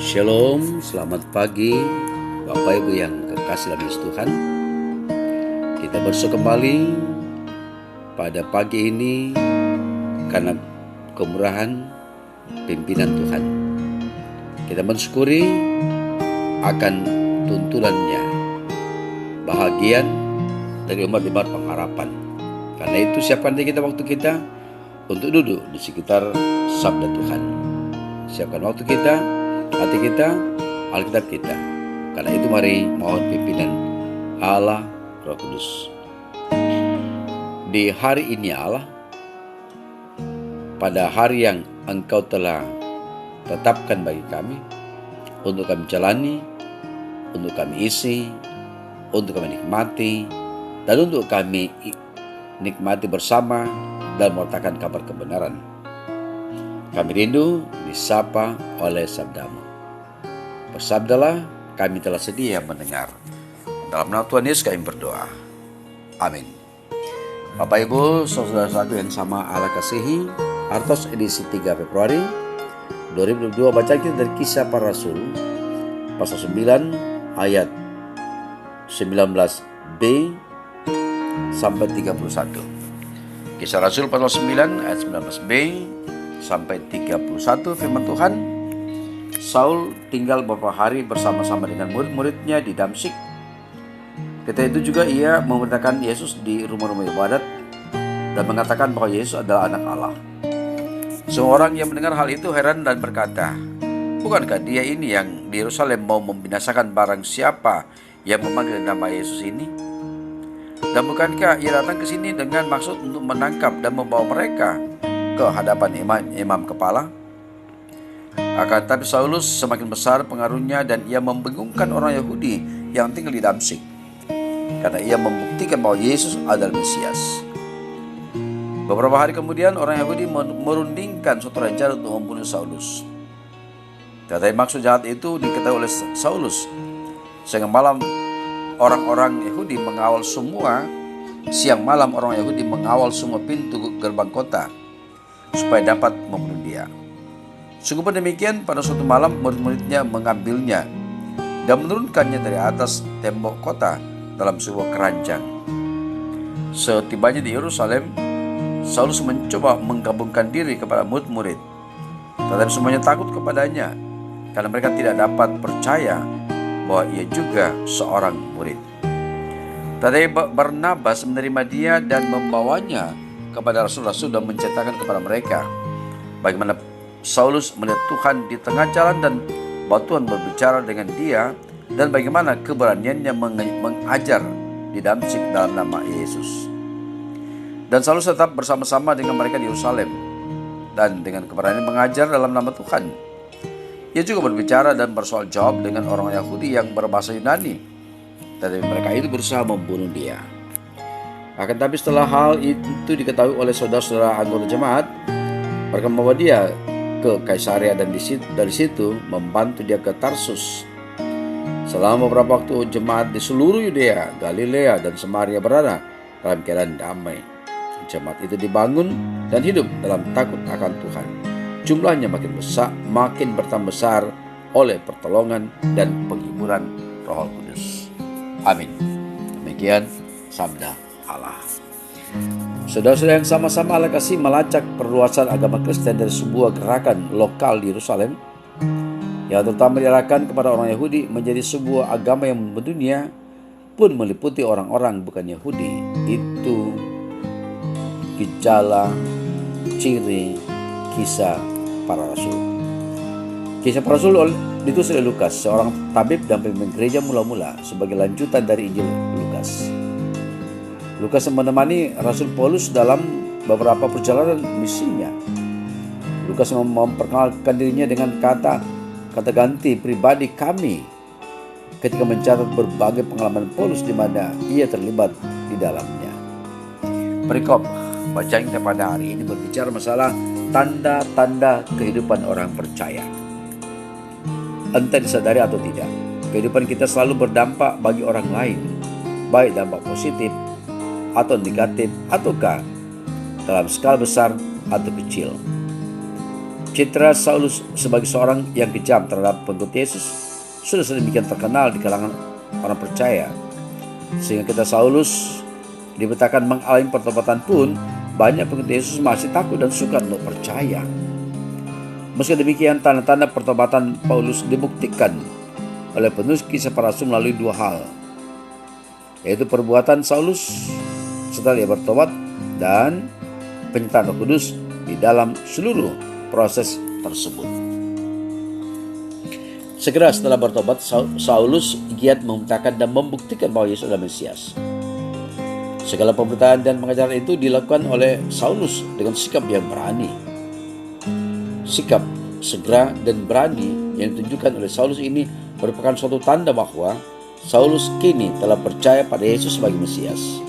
Shalom, selamat pagi Bapak Ibu yang kekasih dalam Yesus Tuhan. Kita bersua kembali pada pagi ini karena kemurahan pimpinan Tuhan. Kita mensyukuri akan tuntunannya, bahagian dari umat-umat pengharapan. Karena itu siapkan diri kita waktu kita untuk duduk di sekitar sabda Tuhan. Siapkan waktu kita, hati kita, Alkitab kita. Karena itu mari mohon pimpinan Allah Roh Kudus. Di hari ini Allah, pada hari yang Engkau telah tetapkan bagi kami, untuk kami jalani, untuk kami isi, untuk kami nikmati, dan untuk kami nikmati bersama dan mewartakan kabar kebenaran. Kami rindu disapa oleh sabdamu. Bersabdalah, kami telah sedia mendengar. Dalam nama Tuhan Yesus kami berdoa. Amin. Bapak Ibu, saudara-saudaraku yang sama Allah kasihi, Artos edisi 3 Februari 2022, baca kita dari Kisah Para Rasul pasal 9 ayat 19b sampai 31. Kisah Rasul pasal 9 ayat 19b sampai 31, firman Tuhan. Saul tinggal beberapa hari bersama-sama dengan murid-muridnya di Damsyik. Ketika itu juga ia memerintahkan Yesus di rumah-rumah ibadat dan mengatakan bahwa Yesus adalah anak Allah. Semua orang yang mendengar hal itu heran dan berkata, "Bukankah dia ini yang di Yerusalem mau membinasakan barang siapa yang memanggil nama Yesus ini? Dan bukankah ia datang ke sini dengan maksud untuk menangkap dan membawa mereka ke hadapan imam kepala?" Akan tetapi Saulus semakin besar pengaruhnya dan ia membingungkan orang Yahudi yang tinggal di Damsyik, karena ia membuktikan bahwa Yesus adalah Mesias. Beberapa hari kemudian orang Yahudi merundingkan suatu rencana untuk membunuh Saulus. Tetapi maksud jahat itu diketahui oleh Saulus, sehingga orang Yahudi mengawal semua pintu gerbang kota supaya dapat membunuh dia. Sungguh pun demikian, pada suatu malam murid-muridnya mengambilnya dan menurunkannya dari atas tembok kota dalam sebuah keranjang. Setibanya di Yerusalem, Saulus mencoba menggabungkan diri kepada murid-murid, tetapi semuanya takut kepadanya karena mereka tidak dapat percaya bahwa ia juga seorang murid. Tetapi Barnabas menerima dia dan membawanya kepada rasul-rasul dan menceritakan kepada mereka bagaimana Saulus melihat Tuhan di tengah jalan dan bahwa Tuhan berbicara dengan dia, dan bagaimana keberaniannya mengajar di Damsyik dalam nama Yesus. Dan Saulus tetap bersama-sama dengan mereka di Yerusalem dan dengan keberanian mengajar dalam nama Tuhan. Ia juga berbicara dan bersoal jawab dengan orang Yahudi yang berbahasa Yunani, tetapi mereka itu berusaha membunuh dia. Akan tetapi setelah hal itu diketahui oleh saudara-saudara anggota jemaat, mereka membawa dia ke Kaisarea dan dari situ membantu dia ke Tarsus. Selama beberapa waktu jemaat di seluruh Yudea, Galilea, dan Samaria berada dalam keadaan damai. Jemaat itu dibangun dan hidup dalam takut akan Tuhan. Jumlahnya makin bertambah besar oleh pertolongan dan penghiburan Roh Kudus. Amin. Demikian sabda Allah. Saudara-saudara yang sama-sama Allah kasih, melacak perluasan agama Kristen dari sebuah gerakan lokal di Yerusalem yang terutama diarahkan kepada orang Yahudi menjadi sebuah agama yang mendunia pun meliputi orang-orang bukan Yahudi. Itu gejala, ciri Kisah Para Rasul. Kisah Para Rasul ditulis oleh Lukas, seorang tabib dan pemimpin gereja mula-mula, sebagai lanjutan dari Injil Lukas. Lukas menemani Rasul Paulus dalam beberapa perjalanan misinya. Lukas memperkenalkan dirinya dengan kata ganti pribadi kami ketika mencatat berbagai pengalaman Paulus di mana ia terlibat di dalamnya. Perikop bacaan kita pada hari ini berbicara masalah tanda-tanda kehidupan orang percaya. Entah disadari atau tidak, kehidupan kita selalu berdampak bagi orang lain, baik dampak positif atau negatif, ataukah dalam skala besar atau kecil. Citra Saulus sebagai seorang yang kejam terhadap pengikut Yesus sudah sedemikian terkenal di kalangan orang percaya, sehingga kita Saulus diberitakan mengalami pertobatan pun banyak pengikut Yesus masih takut dan sukar untuk percaya. Meski demikian, tanda-tanda pertobatan Paulus dibuktikan oleh penulis Kisah Para Rasul melalui dua hal, yaitu perbuatan Saulus setelah dia bertobat dan penyertaan Roh Kudus di dalam seluruh proses tersebut. Segera setelah bertobat, Saulus giat memintakan dan membuktikan bahwa Yesus adalah Mesias. Segala pemberitaan dan pengajaran itu dilakukan oleh Saulus dengan sikap yang berani. Sikap segera dan berani yang ditunjukkan oleh Saulus ini merupakan suatu tanda bahwa Saulus kini telah percaya pada Yesus sebagai Mesias.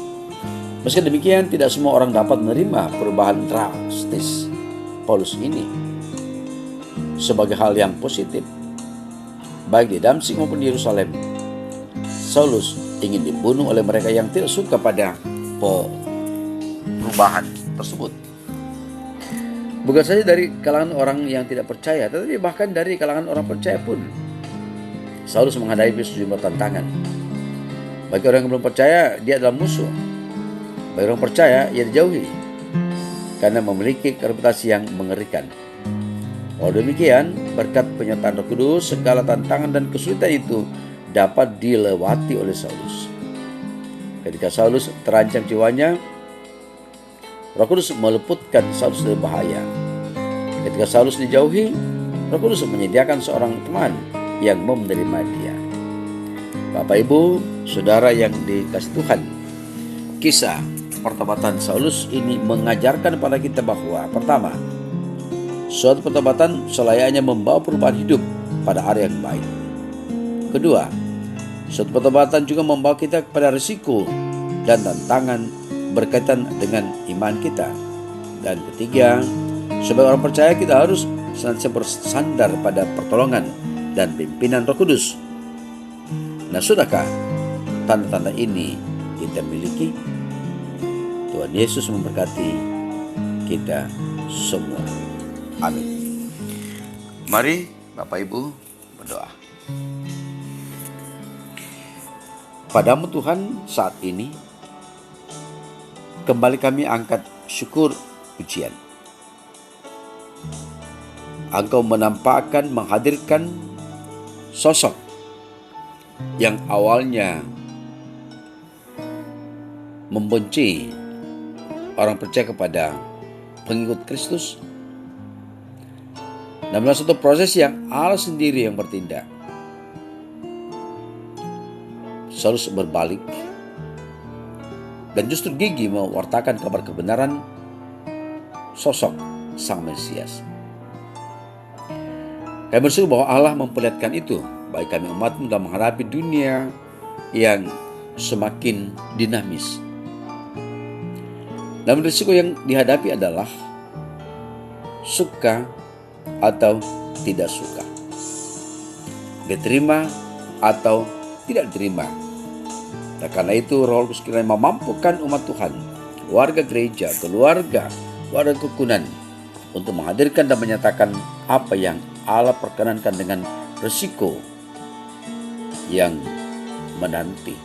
Meski demikian, tidak semua orang dapat menerima perubahan drastis Paulus ini sebagai hal yang positif. Baik di Damsyik maupun di Yerusalem, Saulus ingin dibunuh oleh mereka yang tidak suka pada perubahan tersebut. Bukan saja dari kalangan orang yang tidak percaya, tetapi bahkan dari kalangan orang percaya pun Saulus menghadapi sejumlah tantangan. Bagi orang yang belum percaya, dia adalah musuh. Bagi orang percaya, ia dijauhi karena memiliki reputasi yang mengerikan. Walau demikian, berkat penyertaan Roh Kudus, segala tantangan dan kesulitan itu dapat dilewati oleh Saulus. Ketika Saulus terancam jiwanya, Roh Kudus meluputkan Saulus dari bahaya. Ketika Saulus dijauhi, Roh Kudus menyediakan seorang teman yang mau menerima dia. Bapak, Ibu, Saudara yang dikasihi Tuhan, kisah pertobatan Saulus ini mengajarkan kepada kita bahwa pertama, suatu pertobatan selayaknya membawa perubahan hidup pada hari yang baik. Kedua, suatu pertobatan juga membawa kita kepada risiko dan tantangan berkaitan dengan iman kita. Dan ketiga, sebagai orang percaya kita harus senantiasa bersandar pada pertolongan dan pimpinan Roh Kudus. Nah, sudahkah tanda-tanda ini kita miliki? Tuhan Yesus memberkati kita semua. Amin. Mari Bapak Ibu berdoa. Padamu Tuhan, saat ini kembali kami angkat syukur pujian. Engkau menampakkan, menghadirkan sosok yang awalnya membenci orang percaya kepada pengikut Kristus, dan dalam satu proses yang Allah sendiri yang bertindak, Saulus berbalik dan justru gigih mewartakan kabar kebenaran sosok Sang Mesias. Kami bersyukur bahwa Allah memperlihatkan itu bagi kami umat-Mu dalam menghadapi dunia yang semakin dinamis. Dan risiko yang dihadapi adalah suka atau tidak suka, diterima atau tidak diterima. Dan karena itu Roh Kudus kiranya memampukan umat Tuhan, warga gereja, keluarga, warga kerukunan untuk menghadirkan dan menyatakan apa yang Allah perkenankan dengan risiko yang menanti.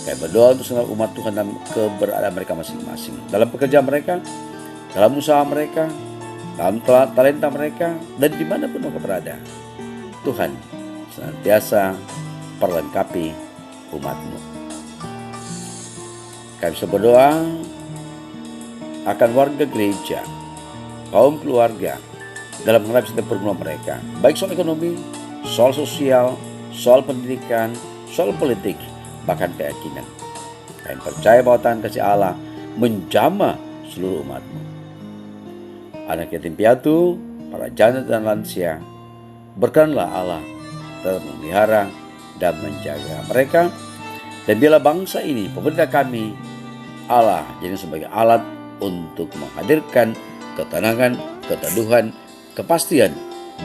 Kami berdoa untuk seluruh umat Tuhan dalam keberadaan mereka masing-masing, dalam pekerjaan mereka, dalam usaha mereka, dalam talenta mereka, dan dimanapun mereka berada. Tuhan senantiasa perlengkapi umat-Mu. Kami bisa berdoa akan warga gereja, kaum keluarga, dalam menghadapi setiap pergumulan mereka, baik soal ekonomi, soal sosial, soal pendidikan, soal politik, bahkan keyakinan. Kami percaya bahwa tangan kasih Allah menjamah seluruh umat-Mu. Anak yatim piatu, para janda dan lansia, berkenanlah Allah tetap memelihara dan menjaga mereka. Dan biarlah bangsa ini, pemerintah kami, Allah jadi sebagai alat untuk menghadirkan ketenangan, keteduhan, kepastian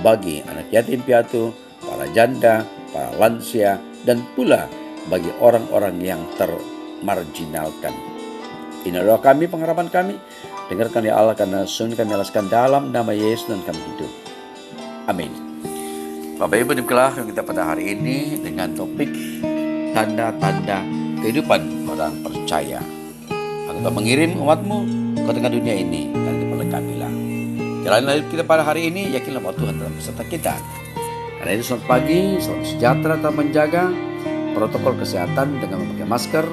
bagi anak yatim piatu, para janda, para lansia, dan pula bagi orang-orang yang termarginalkan. Ini adalah kami, pengharapan kami. Dengarkan ya Allah, karena sungguh kami alaskan dalam nama Yesus dan kami hidup. Amin. Bapak Ibu diberilah yang kita pada hari ini dengan topik tanda-tanda kehidupan orang percaya. Aku telah mengirim umatmu ke tengah dunia ini dan diperlengkapilah. Jalan hidup kita pada hari ini, yakinlah bahwa Tuhan telah beserta kita. Karena itu selamat pagi, selamat sejahtera, tetap menjaga protokol kesehatan dengan memakai masker,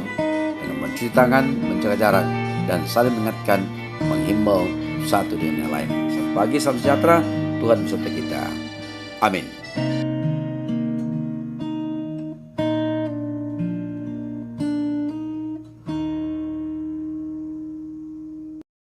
dengan mencuci tangan, menjaga jarak, dan saling mengingatkan, menghimbau satu dengan yang lain. Selamat pagi, salam sejahtera, Tuhan beserta kita. Amin.